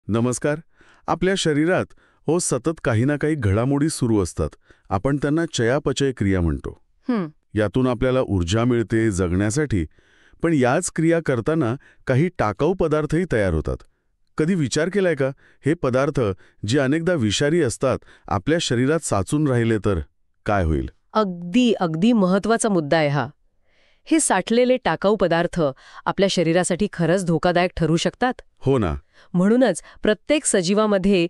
नमस्कार. आपल्या शरीरात सतत काही ना काही घडामोडी सुरू असतात. आपण त्यांना चयापचय क्रिया म्हणतो. हं, यातून आपल्याला ऊर्जा मिळते जगण्यासाठी. पण याच क्रिया करताना काही टाकाऊ पदार्थही तयार होतात. कधी विचार केलाय का, हे पदार्थ जे अनेकदा विषारी असतात आपल्या शरीरात साचून राहिले तर काय होईल? अगदी अगदी महत्वाचा मुद्दा आहे हा. हे साठलेले टाकाऊ पदार्थ आपल्या शरीरासाठी खरंच धोकादायक ठरू शकतात. हो ना. म्हणूनच प्रत्येक सजीवामध्ये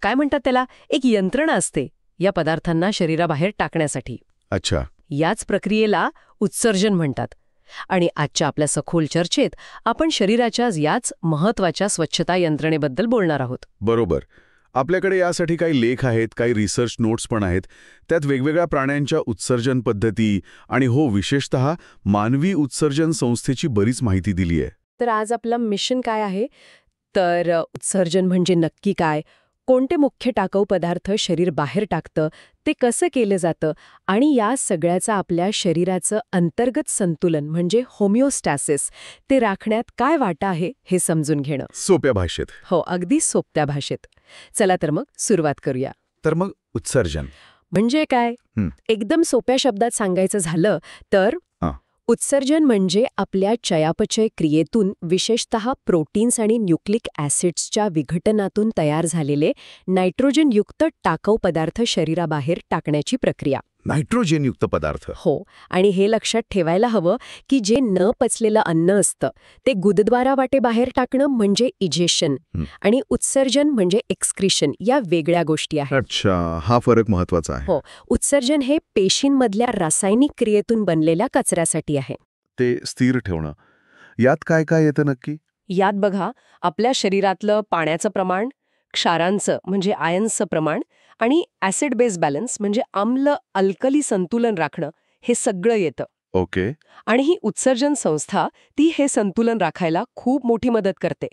काय म्हणतात त्याला, एक यंत्रणा असते या पदार्थांना शरीराबाहेर टाकण्यासाठी. अच्छा. याच प्रक्रियेला उत्सर्जन म्हणतात. आणि आजच्या आपल्या सखोल चर्चेत आपण शरीराच्या याच महत्वाच्या स्वच्छता यंत्रणेबद्दल बोलणार आहोत. बरोबर. आपल्याकडे यासाठी काही लेख आहेत, काही रिसर्च नोट्स पण आहेत. त्यात वेगवेगळ्या प्राण्यांच्या उत्सर्जन पद्धती आणि विशेषतः मानवी उत्सर्जन संस्थेची बरीच माहिती दिली आहे. तर आज आपलं मिशन काय आहे? तर उत्सर्जन म्हणजे नक्की काय, कोणते मुख्य टाकाऊ पदार्थ शरीर बाहेर टाकतं, ते कसं केलं जातं आणि या सगळ्याचा आपल्या शरीराचं अंतर्गत संतुलन म्हणजे होमिओस्टॅसिस ते राखण्यात काय वाटा आहे हे समजून घेणं. सोप्या भाषेत. हो, अगदी सोप्या भाषेत. चला तर मग सुरुवात करूया. तर मग उत्सर्जन म्हणजे काय? एकदम सोप्या शब्दात सांगायचं झालं तर उत्सर्जन म्हणजे आपल्या चयापचय क्रियेतून विशेषतः प्रोटीन्स आणि न्यूक्लिक ॲसिड्सच्या विघटनातून तयार झालेले नायट्रोजनयुक्त टाकाऊ पदार्थ शरीराबाहेर टाकण्याची प्रक्रिया. नायट्रोजनयुक्त पदार्थ. हो, आणि हे लक्षात ठेवायला हवं की जे न पचलेलं अन्न असतं ते गुदद्वारा वाटे बाहेर टाकणं म्हणजे इजेशन आणि उत्सर्जन म्हणजे एक्सक्रिशन या वेगळ्या गोष्टी आहेत. अच्छा, हा फरक महत्वाचा आहे. हो, उत्सर्जन हे पेशींमधल्या रासायनिक क्रियेतून बनलेल्या कचऱ्यासाठी आहे. ते स्थिर ठेवणं. यात काय काय येतं नक्की? यात बघा, आपल्या शरीरातलं पाण्याचं प्रमाण, क्षारांचं म्हणजे आयन्सचं प्रमाण आणि ॲसिड बेस बॅलन्स म्हणजे आम्ल अल्कली संतुलन राखणं हे सगळं येतं. ओके. आणि ही उत्सर्जन संस्था ती हे संतुलन राखायला खूप मोठी मदत करते.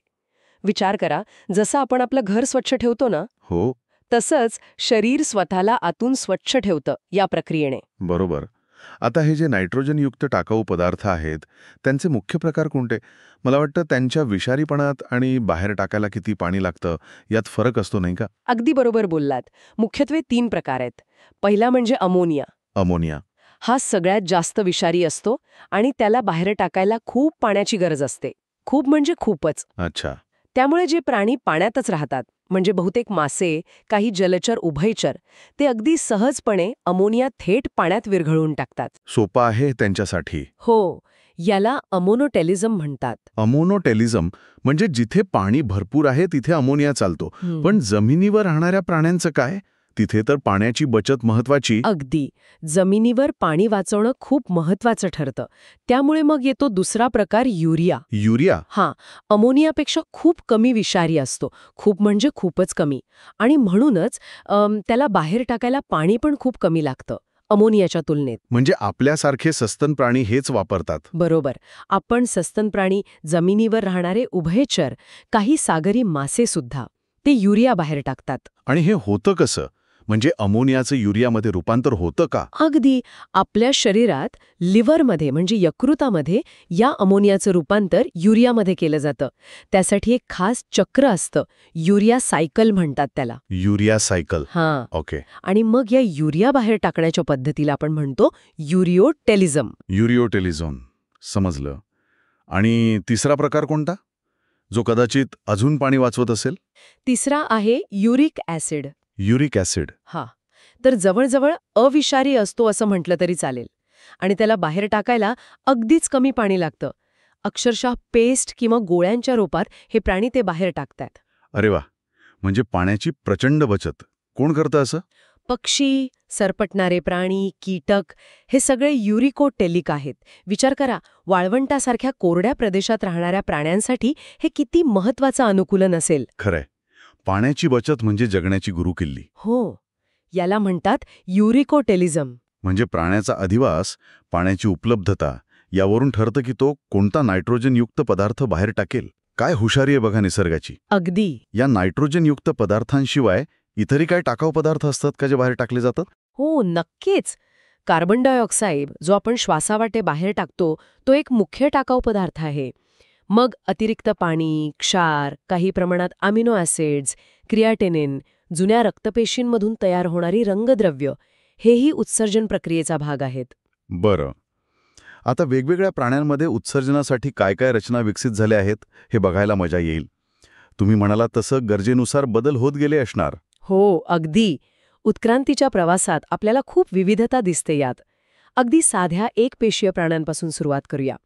विचार करा, जसं आपण आपलं घर स्वच्छ ठेवतो ना, हो. तसंच शरीर स्वतःला आतून स्वच्छ ठेवतं या प्रक्रियेने. बरोबर. आता हे जे नायट्रोजनयुक्त टाकाऊ पदार्थ आहेत त्यांचे मुख्य प्रकार कोणते? मला वाटतं त्यांच्या विषारीपणात आणि बाहेर टाकायला किती पाणी लागतं यात फरक असतो, नाही का? अगदी बरोबर बोललात. मुख्यत्वे 3 प्रकार आहेत. पहिला म्हणजे अमोनिया. अमोनिया. हा सगळ्यात जास्त विषारी असतो आणि त्याला बाहेर टाकायला खूप पाण्याची गरज असते. खूप म्हणजे खूपच. अच्छा. त्यामुळे जे प्राणी पाण्यातच राहतात, म्हणजे बहुतेक मासे, काही जलचर उभयचर, ते अगदी सहजपणे अमोनिया थेट पाण्यात विरघळवून टाकतात. सोपा आहे त्यांच्यासाठी. हो, याला अमोनोटेलिझम म्हणतात. अमोनोटेलिझम म्हणजे जिथे पाणी भरपूर आहे तिथे अमोनिया चालतो. पण जमिनीवर राहणाऱ्या प्राण्यांचं काय? तिथे तर पाण्याची बचत महत्वाची. अगदी. जमिनीवर पाणी वाचवणं खूप महत्वाचं ठरतं. त्यामुळे मग येतो दुसरा प्रकार, युरिया. युरिया. हां, अमोनियापेक्षा खूप कमी विषारी असतो. खूप म्हणजे खूपच कमी. आणि म्हणूनच त्याला बाहेर टाकायला पाणी पण खूप कमी लागतं अमोनियाच्या तुलनेत. म्हणजे आपल्यासारखे सस्तन प्राणी हेच वापरतात. बरोबर. आपण सस्तन प्राणी, जमिनीवर राहणारे उभयचर, काही सागरी मासे सुद्धा ते युरिया बाहेर टाकतात. आणि हे होतं कसं? म्हणजे अमोनियाचं युरियामध्ये रूपांतर होतं का? अगदी. आपल्या शरीरात लिव्हरमध्ये म्हणजे यकृतामध्ये या अमोनियाचं रूपांतर युरियामध्ये केलं जातं. त्यासाठी एक खास चक्र असतं, युरिया सायकल म्हणतात त्याला. Urea cycle. हां. ओके. आणि मग या युरिया बाहेर टाकण्याच्या पद्धतीला आपण म्हणतो युरिओटेलिझम. युरिओटेलिझम. समजलं. आणि तिसरा प्रकार कोणता, जो कदाचित अजून पाणी वाचवत असेल? तिसरा आहे युरिक ॲसिड. Uric acid. हा, तर जवळजवळ अविषारी असतो असं म्हटलं तरी चालेल. आणि त्याला बाहेर टाकायला अगदीच कमी पाणी लागतं. अक्षरशः पेस्ट किंवा गोळ्यांच्या रूपात हे प्राणी ते बाहेर टाकतात. अरे वा. म्हणजे पाण्याची प्रचंड बचत. कोण करतं असं? पक्षी, सरपटणारे प्राणी, कीटक हे सगळे युरिकोटेलिक आहेत. विचार करा, वाळवंटासारख्या कोरड्या प्रदेशात राहणाऱ्या प्राण्यांसाठी हे किती महत्वाचं अनुकूलन असेल. खरंय. पाण्याची बचत म्हणजे जगण्याची गुरुकिल्ली. हो, याला म्हणतात युरिकोटेलिझम. म्हणजे प्राण्याचा अधिवास, पाण्याची उपलब्धता यावरून ठरतं की तो कोणता नायट्रोजनयुक्त पदार्थ बाहेर टाकेल. काय हुशारी आहे बघा निसर्गाची. अगदी. या नायट्रोजनयुक्त पदार्थांशिवाय इतरही काय टाकाऊ पदार्थ असतात का जे बाहेर टाकले जातात? हो, नक्कीच. कार्बन डायऑक्साईड जो आपण श्वासावाटे बाहेर टाकतो तो एक मुख्य टाकाऊ पदार्थ आहे. मग अतिरिक्त पाणी, क्षार, काही प्रमाणात अमिनो ॲसिड्स, क्रियाटेनिन, जुन्या रक्तपेशींमधून तयार होणारी रंगद्रव्य हेही उत्सर्जन प्रक्रियेचा भाग आहेत. बरं. आता वेगवेगळ्या प्राण्यांमध्ये उत्सर्जनासाठी काय काय रचना विकसित झाल्या आहेत हे बघायला मजा येईल. तुम्ही म्हणालात तसं गरजेनुसार बदल होत गेले असणार. हो, अगदी. उत्क्रांतीच्या प्रवासात आपल्याला खूप विविधता दिसते यात. अगदी साध्या एकपेशीय प्राण्यांपासून सुरुवात करूया.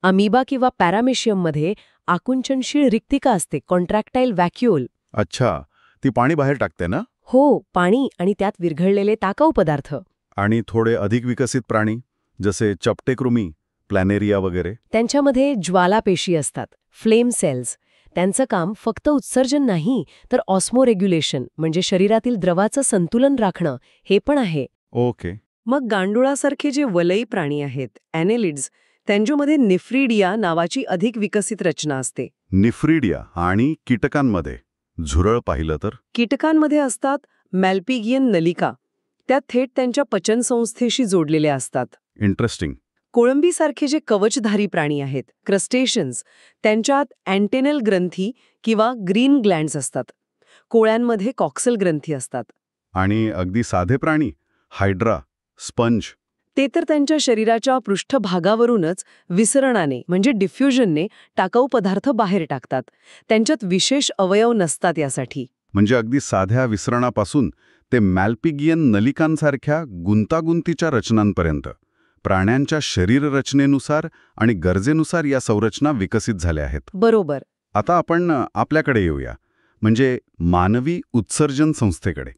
अमिबा किंवा पॅरामेशियममध्ये आकुंचनशील रिक्तिका असते, कॉन्ट्रॅक्टाईल व्हॅक्यूल. अच्छा, ती पाणी बाहेर टाकते ना? हो, पाणी आणि त्यात विरघळलेले टाकाऊ पदार्थ. आणि थोडे अधिक विकसित प्राणी जसे चपटे कृमी, प्लॅनेरिया वगैरे? त्यांच्यामध्ये ज्वालापेशी असतात, फ्लेम सेल्स. त्यांचं काम फक्त उत्सर्जन नाही, तर ऑस्मोरेग्युलेशन म्हणजे शरीरातील द्रवाचं संतुलन राखणं हे पण आहे. ओके. मग गांडुळासारखे जे वलयी प्राणी आहेत, ॲनेलिड्स, त्यांच्यामध्ये निफ्रिडिया नावाची अधिक विकसित रचना असते. निफ्रिडिया. आणि कीटकांमध्ये झुरळ पाहिलं तर? कीटकांमध्ये असतात मॅल्पिगियन नलिका. त्या थेट त्यांच्या पचनसंस्थेशी जोडलेल्या असतात. इंटरेस्टिंग. कोळंबीसारखे जे कवचधारी प्राणी आहेत, क्रस्टेशन्स, त्यांच्यात अँटेनल ग्रंथी किंवा ग्रीन ग्लँड्स असतात. कोळ्यांमध्ये कॉक्सल ग्रंथी असतात. आणि अगदी साधे प्राणी, हायड्रा, स्पंज? ते तर त्यांच्या शरीराच्या पृष्ठभागावरूनच विसरणाने म्हणजे डिफ्युजनने टाकाऊ पदार्थ बाहेर टाकतात. त्यांच्यात विशेष अवयव नसतात यासाठी. म्हणजे अगदी साध्या विसरणापासून ते मॅल्पिगियन नलिकांसारख्या गुंतागुंतीच्या रचनांपर्यंत प्राण्यांच्या शरीररचनेनुसार आणि गरजेनुसार या संरचना विकसित झाल्या आहेत. बरोबर. आता आपण आपल्याकडे येऊया, म्हणजे मानवी उत्सर्जन संस्थेकडे.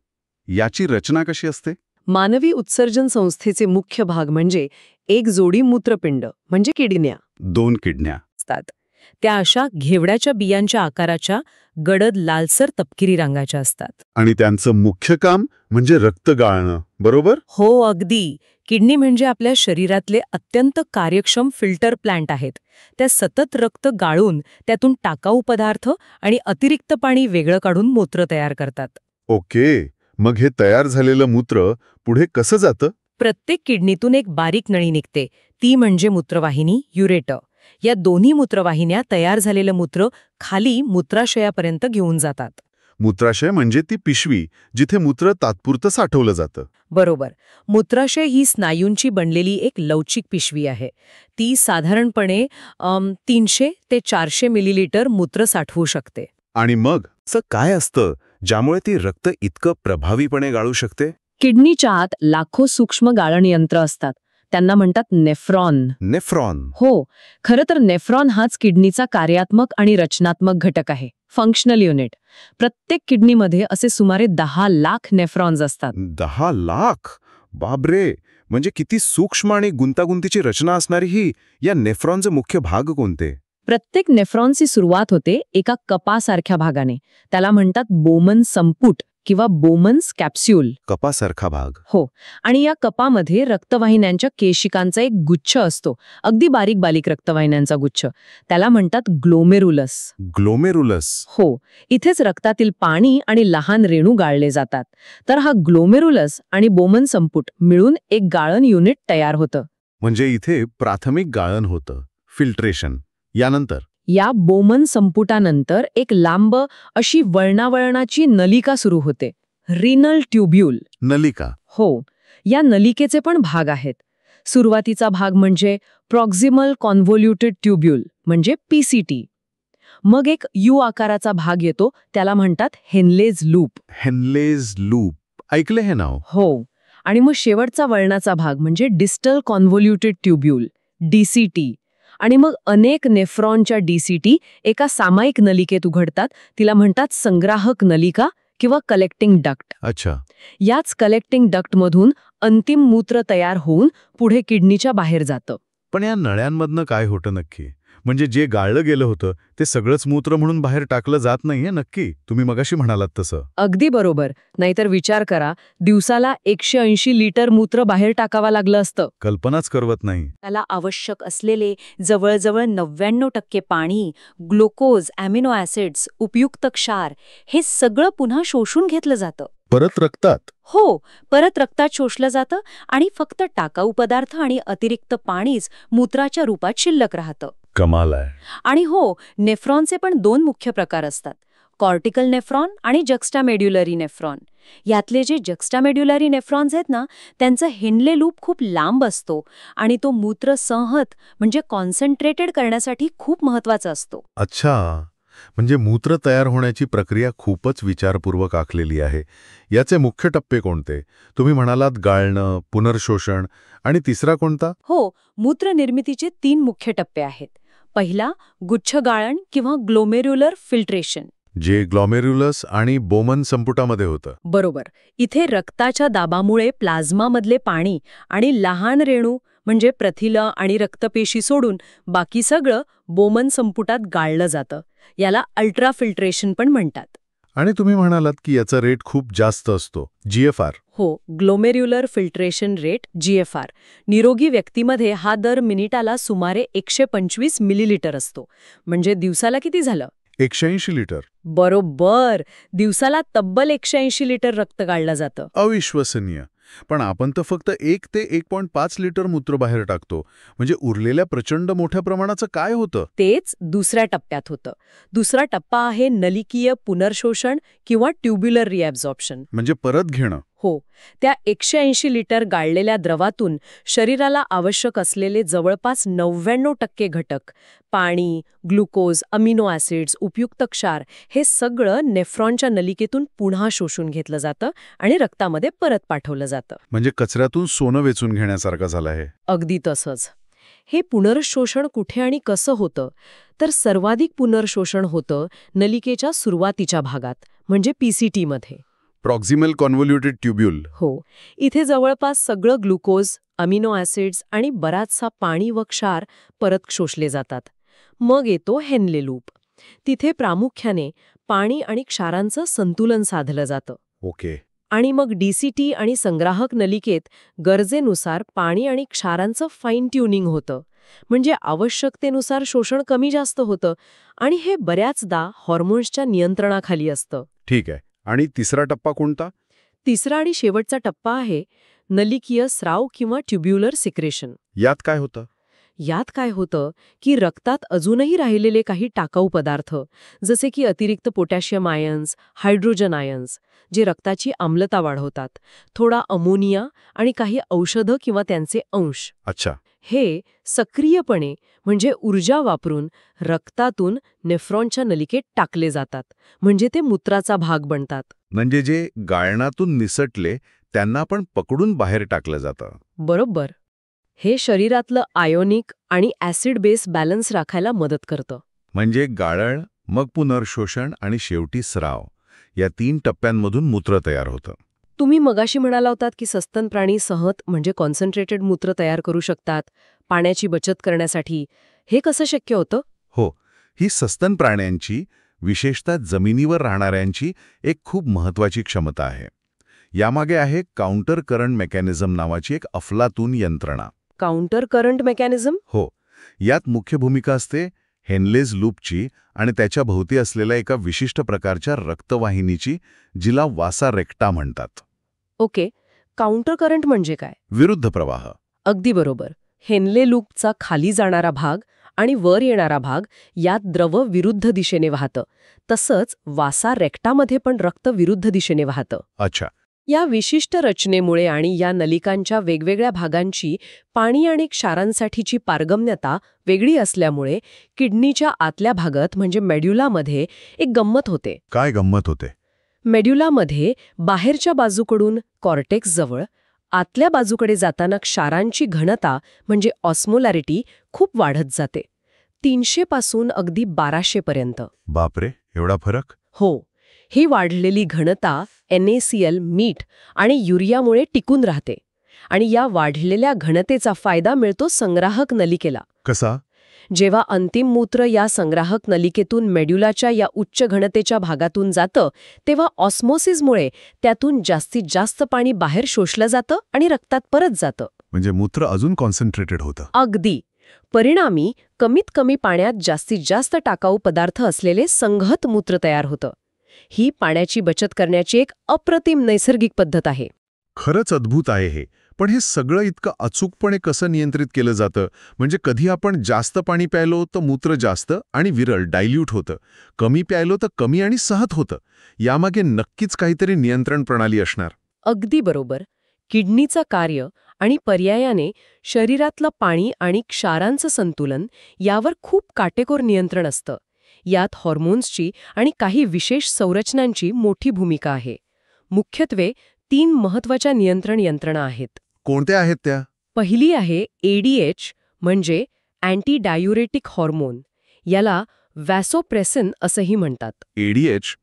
याची रचना कशी असते? मानवी उत्सर्जन संस्थेचे मुख्य भाग म्हणजे एक जोडी मूत्रपिंड म्हणजे किडन्या 2 किडन्या असतात. त्या अशा घेवड्याच्या बियांच्या आकाराच्या गडद लालसर तपकिरी रंगाच्या असतात. आणि त्यांचं मुख्य काम म्हणजे रक्त गाळणं, बरोबर? हो, अगदी. किडनी म्हणजे आपल्या शरीरातले अत्यंत कार्यक्षम फिल्टर प्लांट आहेत. त्या सतत रक्त गाळून त्यातून टाकाऊ पदार्थ आणि अतिरिक्त पाणी वेगळं काढून मूत्र तयार करतात. ओके. मग हे तयार झालेलं मूत्र पुढे कसं जातं? प्रत्येक किडनीतून एक बारीक नळी निघते. ती म्हणजे मूत्रवाहिनी, युरेटर. या दोन्ही मूत्रवाहिन्या तयार झालेलं मूत्र खाली मूत्राशयापर्यंत घेऊन जातात. मूत्राशय म्हणजे ती पिशवी जिथे मूत्र तात्पुरतं साठवलं जातं. बरोबर. मूत्राशय ही स्नायूंची बनलेली एक लवचिक पिशवी आहे. ती साधारणपणे 300 ते 400 मिलीलिटर मूत्र साठवू शकते. आणि मग काय असतं ज्यामुळे ती रक्त इतकं प्रभावीपणे गाळू शकते? किडनीच्या आत लाखो सूक्ष्म गाळण यंत्र असतात. त्यांना म्हणतात नेफ्रॉन. नेफ्रॉन? हो, खरं तर नेफ्रॉन हाच किडनीचा कार्यात्मक आणि रचनात्मक घटक आहे, फंक्शनल युनिट. प्रत्येक किडनीमध्ये असे सुमारे 10 लाख नेफ्रॉन्स असतात. 10 लाख? बापरे! म्हणजे किती सूक्ष्म आणि गुंतागुंतीची रचना असणारी ही या नेफ्रॉनचे मुख्य भाग कोणते? प्रत्येक नेफ्रॉनची सुरुवात होते एका कपासारख्या भागाने. त्याला म्हणतात बोमन संपुट किंवा बोमन्स कॅप्स्यूल. कपासारखा भाग? हो. आणि या कपामध्ये रक्तवाहिन्यांच्या केशिकांचा एक गुच्छ असतो, अगदी बारीक बारीक रक्तवाहिन्यांचा गुच्छ. त्याला म्हणतात ग्लोमेरुलस. ग्लोमेरुलस? हो. इथेच रक्तातील पाणी आणि लहान रेणू गाळले जातात. तर हा ग्लोमेरुलस आणि बोमन संपुट मिळून एक गाळण युनिट तयार होतं. म्हणजे इथे प्राथमिक गाळण होतं, फिल्ट्रेशन. यानंतर? या बोमन संपुटानंतर एक लांब अशी वळणावळणाची नलिका सुरू होते, रिनल ट्युब्यूल. नलिका? हो. या नलिकेचे पण भाग आहेत. सुरुवातीचा भाग म्हणजे प्रॉक्झिमल कॉन्व्होल्युटेड ट्युब्यूल म्हणजे पीसीटी. मग एक यू आकाराचा भाग येतो, त्याला म्हणतात हेनलेज लूप. हेनलेज लूप ऐकले हे नाव? हो. आणि मग शेवटचा वळणाचा भाग म्हणजे डिस्टल कॉन्व्होल्युटेड ट्युब्यूल, डीसीटी. आणि मग अनेक नेफ्रॉनच्या डीसीटी एका सामायिक नलिकेत उघडतात. तिला म्हणतात संग्राहक नलिका किंवा कलेक्टिंग डक्ट. अच्छा. याच कलेक्टिंग डक्टमधून अंतिम मूत्र तयार होऊन पुढे किडनीच्या बाहेर जातं. पण या नळ्यांमधनं काय होतं नक्की? म्हणजे जे गाळलं गेलं होतं ते सगळंच मूत्र म्हणून बाहेर टाकलं जात नाहीये नक्की? तुम्ही मगाशी म्हणालात तसं. अगदी बरोबर. नाहीतर विचार करा, दिवसाला 180 लिटर मूत्र बाहेर टाकावं लागलं असतं. कल्पनाच करवत नाही. त्याला आवश्यक असलेले जवळजवळ 99% पाणी, ग्लुकोज, अॅमिनो ॲसिड्स, उपयुक्त क्षार हे सगळं पुन्हा शोषून घेतलं जातं. परत रक्तात? हो, परत रक्तात शोषलं जातं आणि फक्त टाकाऊ पदार्थ आणि अतिरिक्त पाणीच मूत्राच्या रूपात शिल्लक राहतं. कमाल आहे. आणि हो, नेफ्रॉनचे पण 2 मुख्य प्रकार असतात, कॉर्टिकल नेफ्रॉन आणि जक्स्टामेड्युलरी नेफ्रॉन. यातले जे जक्स्टामेड्युलरी नेफ्रॉन्स आहेत ना, त्यांचा हेनले लूप खूप लांब असतो आणि तो मूत्र संहत म्हणजे कॉन्सन्ट्रेटेड करण्यासाठी खूप महत्वाचा असतो. अच्छा, म्हणजे मूत्र तयार होण्याची प्रक्रिया खूपच विचारपूर्वक आखलेली आहे. याचे मुख्य टप्पे कोणते? तुम्ही म्हणालात गाळणं, पुनर्शोषण आणि तिसरा कोणता? हो, मूत्र निर्मितीचे 3 मुख्य टप्पे आहेत. पहिला, गुच्छ गाळण किंवा ग्लोमेरुलर फिल्ट्रेशन. जे ग्लॉमेरुलस आणि बोमन संपुटामध्ये होतं. बरोबर. इथे रक्ताच्या दाबामुळे प्लाझ्मामधले पाणी आणि लहान रेणू म्हणजे प्रथिलं आणि रक्तपेशी सोडून बाकी सगळं बोमन संपुटात गाळलं जातं. याला अल्ट्राफिल्ट्रेशन पण म्हणतात. आणि तुम्ही म्हणालात की याचा रेट खूप जास्त असतो, GFR. हो, ग्लोमेरुलर फिल्ट्रेशन रेट GFR. निरोगी व्यक्तीमध्ये हा दर मिनिटाला सुमारे 125 मिलीलिटर असतो. म्हणजे दिवसाला किती झालं? 180 लिटर. बरोबर. दिवसाला तब्बल 180 लिटर रक्त गाळलं जातं. अविश्वसनीय. पण आपण तर फक्त 1 ते 1.5 लिटर मूत्र बाहेर टाकतो. म्हणजे उरलेल्या प्रचंड मोठ्या प्रमाणाचं काय होतं? तेच दुसऱ्या टप्प्यात होतं. दुसरा टप्पा आहे नलिकीय पुनर्शोषण किंवा ट्युब्युलर रिॲब्झॉर्प्शन. म्हणजे परत घेणं. हो, त्या 180 लिटर गाळलेल्या द्रवातून शरीराला आवश्यक असलेले जवळपास 99% घटक, पाणी, ग्लुकोज, अमिनो ॲसिड्स, उपयुक्त क्षार हे सगळं नेफ्रॉनच्या नलिकेतून पुन्हा शोषून घेतलं जातं आणि रक्तामध्ये परत पाठवलं जातं. म्हणजे कचऱ्यातून सोनं वेचून घेण्यासारखं झालं आहे. अगदी तसंच. हे पुनर्शोषण कुठे आणि कसं होतं? तर सर्वाधिक पुनर्शोषण होतं नलिकेच्या सुरुवातीच्या भागात, म्हणजे PCT मध्ये. प्रॉक्झिमल कॉन्व्होल्युटेड ट्युब्यूल. हो, इथे जवळपास सगळं ग्लुकोज, अमिनो ॲसिड्स आणि बराचसा पाणी व क्षार परत शोषले जातात. मग येतो हेनले लूप. तिथे प्रामुख्याने पाणी आणि क्षारांचं संतुलन साधलं जातं. ओके. आणि मग DCT आणि संग्राहक नलिकेत गरजेनुसार पाणी आणि क्षारांचं फाईन ट्युनिंग होतं. म्हणजे आवश्यकतेनुसार शोषण कमी जास्त होतं आणि हे बऱ्याचदा हॉर्मोन्सच्या नियंत्रणाखाली असतं. ठीक आहे. आणि तिसरा टप्पा कोणता? तिसरा आणि शेवटचा टप्पा आहे नलिकीय स्राव किंवा ट्युब्युलर सिक्रेशन. यात काय होतं? यात काय होतं की रक्तात अजूनही राहिलेले काही टाकाऊ पदार्थ, जसे की अतिरिक्त पोटॅशियम आयन्स, हायड्रोजन आयन्स, जे रक्ताची आम्लता वाढवतात, थोडा अमोनिया आणि काही औषधं किंवा त्यांचे अंश, अच्छा. हे सक्रियपणे म्हणजे ऊर्जा वापरून रक्तातून नेफ्रॉनच्या नलिकेत टाकले जातात. म्हणजे ते मूत्राचा भाग बनतात. म्हणजे जे गाळणातून निसटले त्यांना पण पकडून बाहेर टाकलं जातं. बरोबर. हे शरीरातलं आयोनिक आणि ॲसिड बेस बॅलन्स राखायला मदत करतं. म्हणजे गाळण, मग पुनर्शोषण आणि शेवटी स्राव, या 3 टप्प्यांमधून मूत्र तयार होतं. तुम्ही मगाशी म्हणाला होतात की सस्तन प्राणी सहत म्हणजे कॉन्सन्ट्रेटेड मूत्र तयार करू शकतात पाण्याची बचत करण्यासाठी. हे कसं शक्य होतं? हो, ही सस्तन प्राण्यांची, विशेषतः जमिनीवर राहणाऱ्यांची एक खूप महत्वाची क्षमता आहे. यामागे आहे काउंटर करंट मेकॅनिझम नावाची एक अफलातून यंत्रणा. Counter current mechanism? हो, यात मुख्य भूमिका असते हेनलेज लूपची आणि त्याच्या भोवती असलेल्या एका विशिष्ट प्रकारच्या रक्तवाहिनीची, जिला वासा रेक्टा म्हणतात. ओके, काउंटर करंट म्हणजे काय? विरुद्ध प्रवाह. अगदी बरोबर. हेनले लूपचा खाली जाणारा भाग आणि वर येणारा भाग यात द्रव विरुद्ध दिशेने वाहतं. तसंच वासा रेक्टामध्ये पण रक्त विरुद्ध दिशेने वाहतं. अच्छा. या विशिष्ट रचनेमुळे आणि या नलिकांच्या वेगवेगळ्या भागांची पाणी आणि क्षारांसाठीची पारगम्यता वेगळी असल्यामुळे किडनीच्या आतल्या भागात म्हणजे मेड्युलामध्ये एक गंमत होते. काय गंमत होते? मेड्युलामध्ये बाहेरच्या बाजूकडून कॉर्टेक्स जवळ, आतल्या बाजूकडे जाताना क्षारांची घनता म्हणजे ऑस्मोलॅरिटी खूप वाढत जाते. 300 पासून अगदी 1200 पर्यंत. बापरे, एवढा फरक? हो, ही वाढलेली घनता NaCl, मीठ आणि युरियामुळे टिकून राहते. आणि या वाढलेल्या घनतेचा फायदा मिळतो संग्राहक नलिकेला. कसा? जेव्हा अंतिम मूत्र या संग्राहक नलिकेतून मेड्युलाच्या या उच्च घनतेच्या भागातून जातं, तेव्हा ऑस्मोसिसमुळे त्यातून जास्तीत जास्त पाणी बाहेर शोषलं जातं आणि रक्तात परत जातं. म्हणजे मूत्र अजून कॉन्सन्ट्रेटेड होतं. अगदी. परिणामी कमीत कमी पाण्यात जास्तीत जास्त टाकाऊ पदार्थ असलेले संघत मूत्र तयार होतं. ही पाण्याची बचत करण्याची एक अप्रतिम नैसर्गिक पद्धत आहे. खरंच अद्भुत आहे हे. पण हे सगळं इतकं अचूकपणे कसं नियंत्रित केलं जातं? म्हणजे कधी आपण जास्त पाणी प्यायलो तर मूत्र जास्त आणि विरळ डायल्यूट होतं, कमी प्यायलो तर कमी आणि सहत होतं. यामागे नक्कीच काहीतरी नियंत्रण प्रणाली असणार. अगदी बरोबर. किडनीचं कार्य आणि पर्यायाने शरीरातलं पाणी आणि क्षारांचं संतुलन यावर खूप काटेकोर नियंत्रण असतं. यात हॉर्मोन्सची आणि काही विशेष संरचनांची मोठी भूमिका आहे. मुख्यत्वे 3 महत्त्वाच्या नियंत्रण यंत्रणा आहेत. कोणत्या आहेत त्या? पहिली आहे ADH म्हणजे अँटी डायुरेटिक हॉर्मोन. याला वॅसोप्रेसिन असंही म्हणतात. ADH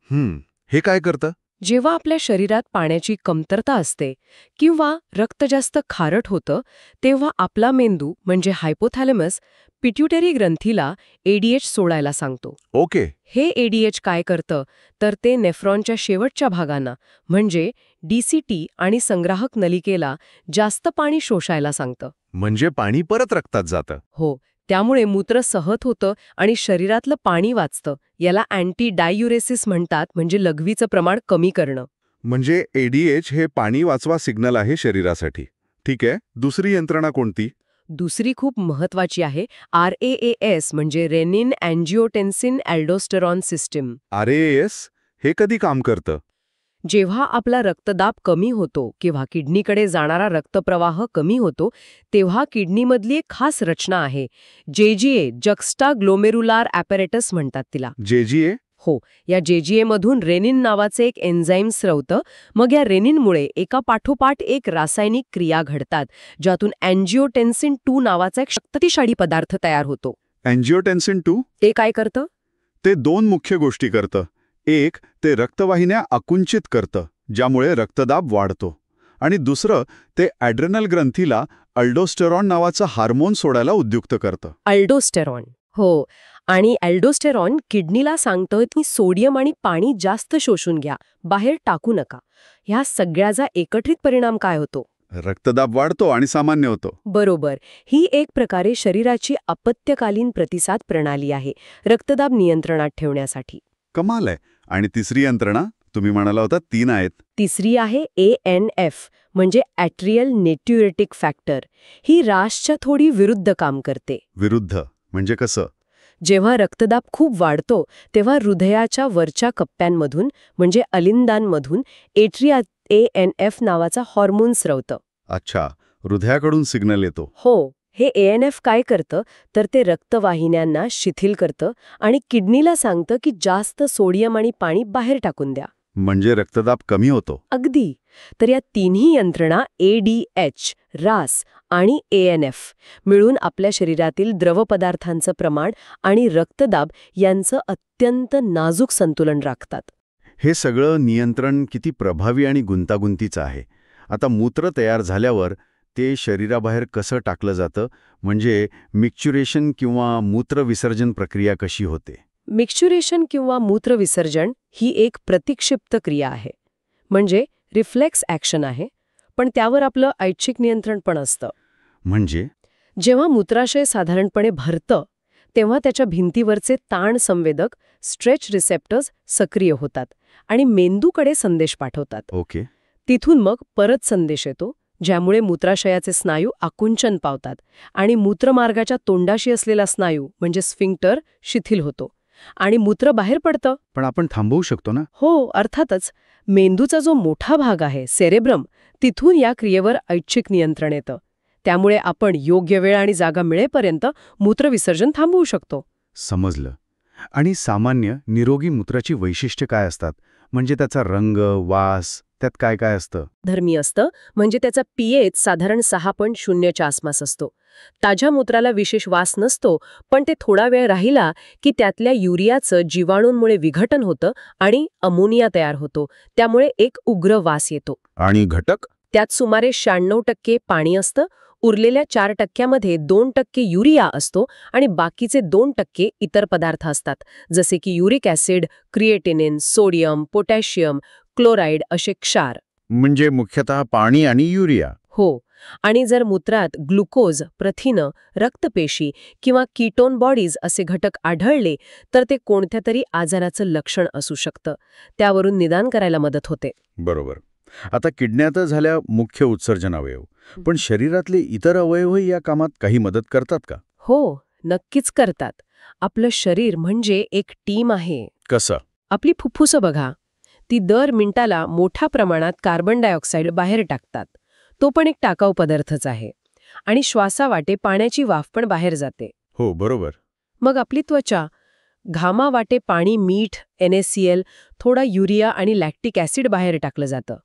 हे काय करतं? जेव्हा आपल्या शरीरात पाण्याची कमतरता असते किंवा रक्त जास्त खारट होतं, तेव्हा आपला मेंदू म्हणजे हायपोथॅलेमस पिट्युटरी ग्रंथीला ADH सोडायला सांगतो. ओके. हे ADH काय करतं तर ते नेफ्रॉनच्या शेवटच्या भागांना म्हणजे DCT आणि संग्राहक नलिकेला जास्त पाणी शोषायला सांगतं. म्हणजे पाणी परत रक्तात जातं. हो, त्यामुळे मूत्र सहत होतं आणि शरीरातलं पाणी वाचतं. याला अँटी डायुरेसिस म्हणतात, म्हणजे लघवीचं प्रमाण कमी करणं. म्हणजे ADH हे पाणी वाचवा सिग्नल आहे शरीरासाठी. ठीक आहे. दुसरी यंत्रणा कोणती? दुसरी खूप महत्वाची आहे RAAS म्हणजे रेनिन अँजिओटेन्सिन अल्डोस्टेरॉन सिस्टीम. RAAS हे कधी काम करतं? जेव्हा आपला रक्तदाब कमी होतो किंवा किडनीकडे जाणारा रक्तप्रवाह कमी होतो, तेव्हा किडनीमधली एक खास रचना आहे, JGA जक्स्टा ग्लोमेरुलार ॲपॅरेटस म्हणतात तिला. JGA? हो, या JGA मधून रेनिन नावाचे एक एन्झाईम स्रवतं. मग या रेनिनमुळे एका पाठोपाठ एक रासायनिक क्रिया घडतात, ज्यातून अँजिओटेन्सिन 2 नावाचा एक शक्तिशाली पदार्थ तयार होतो. अँजिओटेन्सिन 2? ते काय करतं? ते 2 मुख्य गोष्टी करतं. एक, ते रक्तवाहिन्या आकुंचित करतं, ज्यामुळे रक्तदाब वाढतो. आणि दुसरं, ते ॲड्रेनल ग्रंथीला अल्डोस्टेरॉन नावाचं हार्मोन सोडायला उद्युक्त करतं. अल्डोस्टेरॉन. हो, आणि अल्डोस्टेरॉन किडनीला सांगतं की सोडियम आणि पाणी जास्त शोषून घ्या, बाहेर टाकू नका. ह्या सगळ्याचा एकत्रित परिणाम काय होतो? रक्तदाब वाढतो आणि सामान्य होतो. बरोबर. ही एक प्रकारे शरीराची आपत्कालीन प्रतिसाद प्रणाली आहे, रक्तदाब नियंत्रणात ठेवण्यासाठी. कमाल आहे. आणि तिसरी यंत्रणा? तुम्ही म्हणाला होता 3 आहेत. तिसरी आहे ANF म्हणजे ॲट्रियल नेट्युरेटिक फॅक्टर. ही रासच्या थोडी विरुद्ध काम करते. विरुद्ध म्हणजे कसं? जेव्हा रक्तदाब खूप वाढतो तेव्हा हृदयाच्या वरच्या कप्प्यांमधून म्हणजे अलिंदांमधून एट्रिया ANF नावाचा हॉर्मोन स्रवतं. अच्छा, हृदयाकडून सिग्नल येतो. हो, हे ANF काय करतं तर ते रक्तवाहिन्यांना शिथिल करतं आणि किडनीला सांगतं की जास्त सोडियम आणि पाणी बाहेर टाकून द्या. म्हणजे रक्तदाब कमी होतो. अगदी. तर या तिन्ही यंत्रणा ADH, रास आणि ANF मिळून आपल्या शरीरातील द्रवपदार्थांचं प्रमाण आणि रक्तदाब यांचं अत्यंत नाजूक संतुलन राखतात. हे सगळं नियंत्रण किती प्रभावी आणि गुंतागुंतीचं आहे. आता मूत्र तयार झाल्यावर ते शरीराबाहेर कसं टाकलं जातं, म्हणजे मिक्च्युरेशन किंवा मूत्रविसर्जन प्रक्रिया कशी होते? मिक्च्युरेशन किंवा मूत्रविसर्जन ही एक प्रतिक्षिप्त क्रिया आहे, म्हणजे रिफ्लेक्स ॲक्शन आहे, पण त्यावर आपलं ऐच्छिक नियंत्रण पण असतं. म्हणजे जेव्हा मूत्राशय साधारणपणे भरतं तेव्हा त्याच्या भिंतीवरचे ताण संवेदक स्ट्रेच रिसेप्टर्स सक्रिय होतात आणि मेंदूकडे संदेश पाठवतात. ओके. तिथून मग परत संदेश येतो, ज्यामुळे मूत्राशयाचे स्नायू आकुंचन पावतात आणि मूत्रमार्गाच्या तोंडाशी असलेला स्नायू म्हणजे स्फिंक्टर शिथिल होतो आणि मूत्र बाहेर पडतं. पण आपण थांबवू शकतो ना? हो, अर्थातच. मेंदूचा जो मोठा भाग आहे सेरेब्रम, तिथून या क्रियेवर ऐच्छिक नियंत्रण येतं. त्यामुळे आपण योग्य वेळ आणि जागा मिळेपर्यंत मूत्रविसर्जन थांबवू शकतो. समजलं. आणि सामान्य निरोगी मूत्राची वैशिष्ट्य काय असतात? म्हणजे त्याचा रंग, वास, त्यात काय काय असतं? धर्मी असतं, म्हणजे त्याचा pH साधारण 6.0च्या आसपास असतो. ताज्या मूत्राला विशेष वास नसतो, पण ते थोडा वेळ राहिला की त्यातल्या युरियाचं जीवाणूंमुळे विघटन होतं आणि अमोनिया तयार होतो. त्यामुळे एक उग्र वास येतो. आणि घटक? त्यात सुमारे 96% पाणी असतं. उरलेल्या 4% 2% युरिया असतो आणि बाकीचे 2% इतर पदार्थ असतात, जसे की uric acid, creatinine, sodium, potassium, chloride असे क्षार. म्हणजे मुख्यतः पाणी आणि युरिया. हो, आणि जर मूत्रात ग्लुकोज, प्रथिनं, रक्तपेशी किंवा कीटोन बॉडीज असे घटक आढळले तर ते कोणत्या तरी आजाराचं लक्षण असू शकतं. त्यावरून निदान करायला मदत होते. बरोबर. आता किडन्या तर झाल्या मुख्य उत्सर्जन अवयव, पण शरीरातले इतर अवयवही या कामात काही मदत करतात का? हो, नक्कीच करतात. आपलं शरीर म्हणजे एक टीम आहे. कसं? आपली फुफ्फुसं बघा. ती दर मिनिटाला मोठ्या प्रमाणात कार्बन डायऑक्साईड बाहेर टाकतात. तो पण एक टाकाऊ पदार्थच आहे. आणि श्वासावाटे पाण्याची वाफ पण बाहेर जाते. हो, बरोबर. मग आपली त्वचा, घामावाटे पाणी, मीठ, NaCl, थोडा युरिया आणि लॅक्टिक ॲसिड बाहेर टाकलं जातं.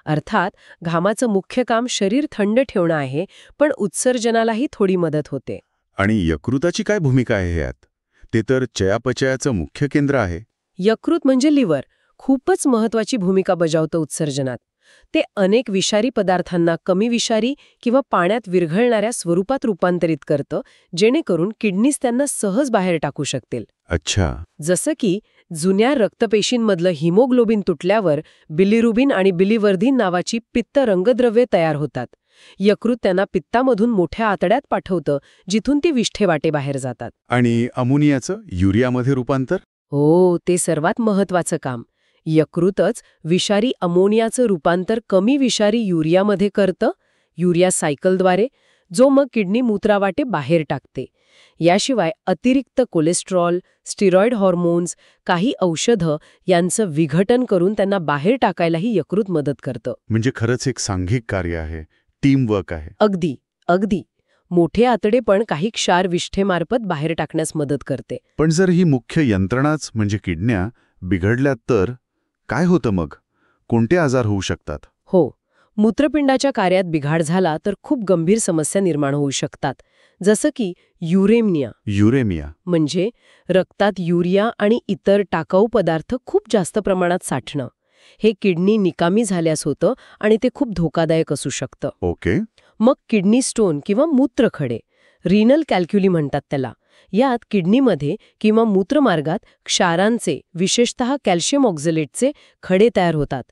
अर्थात घामाचं मुख्य काम शरीर थंड ठेवणं आहे, पण उत्सर्जनालाही थोडी मदत होते. आणि यकृताची काय भूमिका आहे यात? ते तर चयापचयाचं मुख्य केंद्र आहे. यकृत म्हणजे लिव्हर खूपच महत्वाची भूमिका बजावतं उत्सर्जनात. ते अनेक विषारी पदार्थांना कमी विषारी किंवा पाण्यात विरघळणाऱ्या स्वरूपात रूपांतरित करतं, जेणेकरून किडनीज त्यांना सहज बाहेर टाकू शकतील. अच्छा. जसं की जुन्या रक्तपेशींमधलं हिमोग्लोबिन तुटल्यावर बिलिरुबिन आणि बिलिवर्धिन नावाची पित्त रंगद्रव्ये तयार होतात. यकृत त्यांना पित्तामधून मोठ्या आतड्यात पाठवतं, जिथून ती विष्ठेवाटे बाहेर जातात. आणि अमोनियाचं युरियामध्ये रूपांतर? हो, ते सर्वात महत्वाचं काम. यकृतच विषारी अमोनियाचं रूपांतर कमी विषारी युरियामध्ये करतं, युरिया सायकलद्वारे, जो मग किडनी मूत्रावाटे बाहेर टाकते. याशिवाय अतिरिक्त कोलेस्ट्रॉल, स्टिरॉइड हॉर्मोन्स, काही औषधं यांचं विघटन करून त्यांना बाहेर टाकायलाही यकृत मदत करतं. म्हणजे खरंच एक सांघिक कार्य आहे, टीमवर्क आहे. अगदी, अगदी. मोठे आतडे पण काही क्षार विष्ठेमार्फत बाहेर टाकण्यास मदत करते. पण जर ही मुख्य यंत्रणाच म्हणजे किडन्या बिघडल्या तर काय होतं मग? कोणते आजार होऊ शकतात? हो, मूत्रपिंडाच्या कार्यात बिघाड झाला तर खूप गंभीर समस्या निर्माण होऊ शकतात. जसं की युरेमिया, युरेमिया. म्हणजे रक्तात युरिया आणि इतर टाकाऊ पदार्थ खूप जास्त प्रमाणात साठणं. हे किडनी निकामी झाल्यास होतं आणि ते खूप धोकादायक असू शकतं. ओके. मग किडनी स्टोन किंवा मूत्रखडे, रिनल कॅल्क्युली म्हणतात त्याला. यात किडनीमध्ये किंवा मूत्रमार्गात क्षारांचे, विशेषतः कॅल्शियम ऑक्झलेटचे खडे तयार होतात.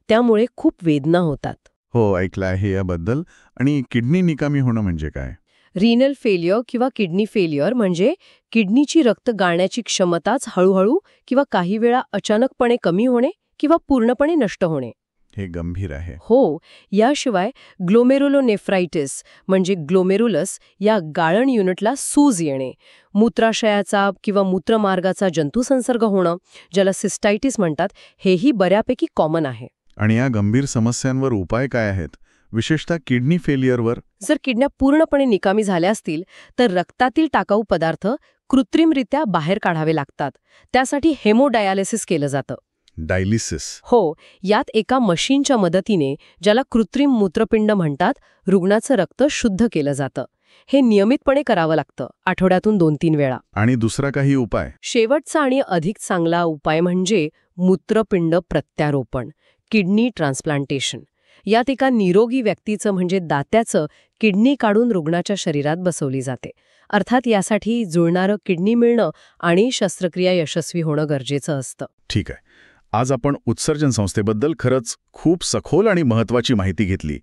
त्यामुळे खूप वेदना होतात. हो, ऐकलं आहे याबद्दल. आणि किडनी निकामी होणं म्हणजे काय? रिनल फेल्युअर किंवा किडनी फेल्युअर म्हणजे किडनीची रक्त गाळण्याची क्षमताच हळूहळू किंवा काही वेळा अचानकपणे कमी होणे किंवा पूर्णपणे नष्ट होणे. हे गंभीर आहे. हो, याशिवाय ग्लोमेरुलोनेफ्रायटिस म्हणजे ग्लोमेरुलस या गाळण युनिटला सूज येणे, मूत्राशयाचा किंवा मूत्रमार्गाचा जंतुसंसर्ग होणं, ज्याला सिस्टायटिस म्हणतात, हेही बऱ्यापैकी कॉमन आहे. आणि या गंभीर समस्यांवर उपाय काय आहेत, विशेषतः किडनी फेलियरवर? जर किडन्या पूर्णपणे निकामी झाल्या असतील तर रक्तातील टाकाऊ पदार्थ कृत्रिमरित्या बाहेर काढावे लागतात. त्यासाठी हेमोडायालिसिस केलं जातं. डायलिसिस? हो, यात एका मशीनच्या मदतीने, ज्याला कृत्रिम मूत्रपिंड म्हणतात, रुग्णाचं रक्त शुद्ध केलं जातं. हे नियमितपणे करावं लागतं, आठवड्यातून 2-3 वेळा. आणि दुसरा काही उपाय? शेवटचा आणि अधिक चांगला उपाय म्हणजे मूत्रपिंड प्रत्यारोपण, किडनी ट्रान्सप्लांटेशन. यात एका निरोगी व्यक्तीचं म्हणजे दात्याचं किडनी काढून रुग्णाच्या शरीरात बसवली जाते. अर्थात यासाठी जुळणारं किडनी मिळणं आणि शस्त्रक्रिया यशस्वी होणं गरजेचं असतं. ठीक आहे. आज आपण उत्सर्जन संस्थेबद्दल खरंच खूप सखोल आणि महत्त्वाची माहिती घेतली.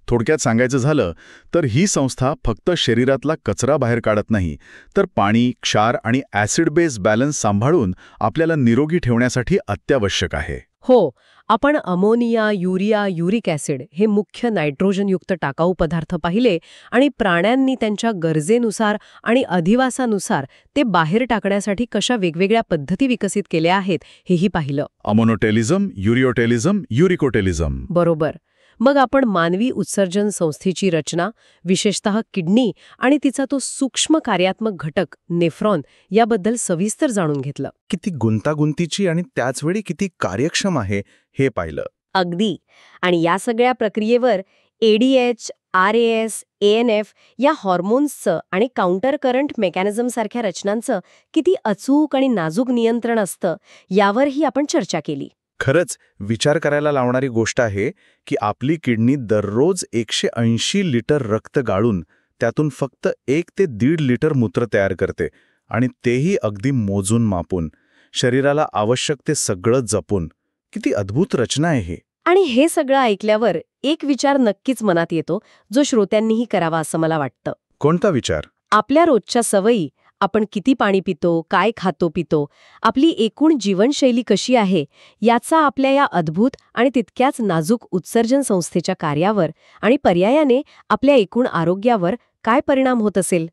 थोडक्यात सांगायचं झालं तर ही संस्था फक्त शरीरातला कचरा बाहेर काढत नाही, तर पाणी, क्षार आणि ॲसिड बेस बॅलन्स सांभाळून आपल्याला निरोगी ठेवण्यासाठी अत्यावश्यक आहे. हो, आपण अमोनिया, युरिया, युरिक ॲसिड हे मुख्य नायट्रोजनयुक्त टाकाऊ पदार्थ पाहिले आणि प्राण्यांनी त्यांच्या गरजेनुसार आणि अधिवासानुसार ते बाहेर टाकण्यासाठी कशा वेगवेगळ्या पद्धती विकसित केल्या आहेत हेही पाहिलं. अमोनोटेलिझम, युरिओटेलिझम, युरिकोटेलिझम. बरोबर. मग आपण मानवी उत्सर्जन संस्थेची रचना, विशेषतः किडनी आणि तिचा तो सूक्ष्म कार्यात्मक घटक नेफ्रॉन याबद्दल सविस्तर जाणून घेतलं. किती गुंतागुंतीची आणि त्याचवेळी किती कार्यक्षम आहे हे पाहिलं. अगदी. आणि या सगळ्या प्रक्रियेवर ADH, RAS, ANF या हॉर्मोन्सचं आणि काउंटर करंट मेकॅनिझमसारख्या रचनांचं किती अचूक आणि नाजूक नियंत्रण असतं यावरही आपण चर्चा केली. खरंच विचार करायला लावणारी गोष्ट आहे की आपली किडनी दररोज 180 लिटर रक्त गाळून त्यातून फक्त 1 ते 1.5 लिटर मूत्र तयार करते, आणि तेही अगदी मोजून मापून, शरीराला आवश्यक ते सगळं जपून. किती अद्भुत रचना आहे ही. आणि हे सगळं ऐकल्यावर एक विचार नक्कीच मनात येतो, जो श्रोत्यांनीही करावा असं मला वाटतं. कोणता विचार? आपल्या रोजच्या सवयी आपण किती पाणी पितो, काय खातो पितो, आपली एकूण जीवनशैली कशी आहे, याचा आपल्या या अद्भुत आणि तितक्याच नाजूक उत्सर्जन संस्थेच्या कार्यावर आणि पर्यायाने आपल्या एकूण आरोग्यावर काय परिणाम होत असेल?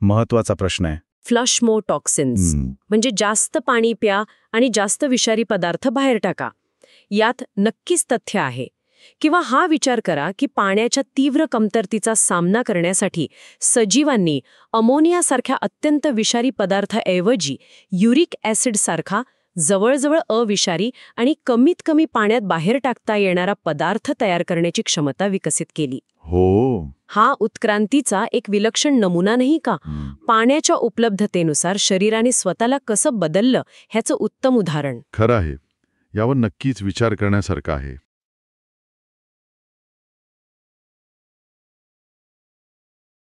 महत्वाचा प्रश्न आहे. फ्लश मोर टॉक्सिन्स म्हणजे जास्त पाणी प्या आणि जास्त विषारी पदार्थ बाहेर टाका. यात नक्कीच तथ्य आहे. किंवा हा विचार करा की पाण्याच्या तीव्र कमतरतेचा सामना करण्यासाठी सजीवांनी अमोनियासारख्या अत्यंत विषारी पदार्थाऐवजी युरिक ॲसिड सारखा जवळजवळ अविषारी आणि कमीत कमी पाण्यात बाहेर टाकता येणारा पदार्थ तयार करण्याची क्षमता विकसित केली. हो. हा उत्क्रांतीचा एक विलक्षण नमुना नाही का? पाण्याच्या उपलब्धतेनुसार शरीराने स्वतःला कसं बदललं ह्याचं उत्तम उदाहरण. खरं आहे. यावर नक्कीच विचार करण्यासारखं आहे.